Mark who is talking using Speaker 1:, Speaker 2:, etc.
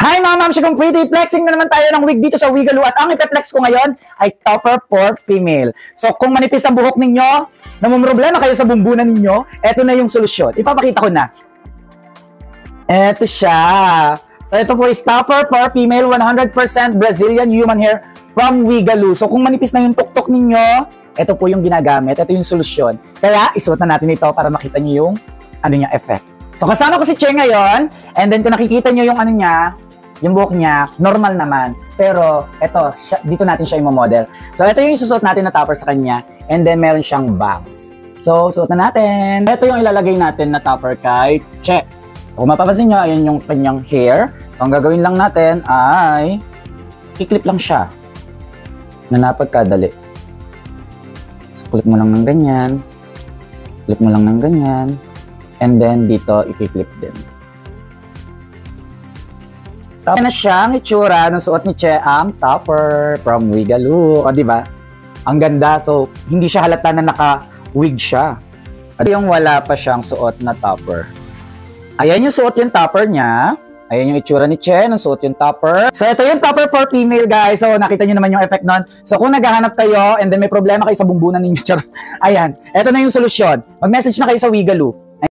Speaker 1: Hi mga ma'am, kung pretty, flexing na naman tayo ng wig dito sa Wigaloo at ang ipe-flex ko ngayon ay topper for female. So kung manipis ang buhok ninyo, namumroblema kayo sa bumbunan ninyo, eto na yung solusyon. Ipapakita ko na. Eto siya. So ito po is topper for female, 100% Brazilian human hair from Wigaloo. So kung manipis na yung tuktok ninyo, ito po yung ginagamit, ito yung solusyon. Kaya isuot na natin ito para makita nyo yung effect. So kasama ko si Che ngayon, and then kung nakikita nyo yung yung buhok niya, normal naman. Pero, eto, dito natin siya i-model. So, ito yung isusuot natin na topper sa kanya. And then, meron siyang bangs. So, suot na natin. Ito yung ilalagay natin na topper kay Che. So, kung mapapansin nyo, ayan yung kanyang hair. So, ang gagawin lang natin ay i-clip lang siya na napagkadali. So, clip mo lang ng ganyan. Clip mo lang ng ganyan. And then, dito, i-clip din. Tapos na siyang itsura nung suot ni Che ang topper from Wigaloo. O, diba? Ang ganda. So, hindi siya halata na naka-wig siya. At yung wala pa siyang suot na topper. Ayan yung suot yung topper niya. Ayan yung itsura ni Che nung suot yung topper. So, ito yung topper for female, guys. So, nakita nyo naman yung effect nun. So, kung naghahanap kayo and then may problema kayo sa bumbunan ninyo, ayan. Ito na yung solusyon. Mag-message na kayo sa Wigaloo.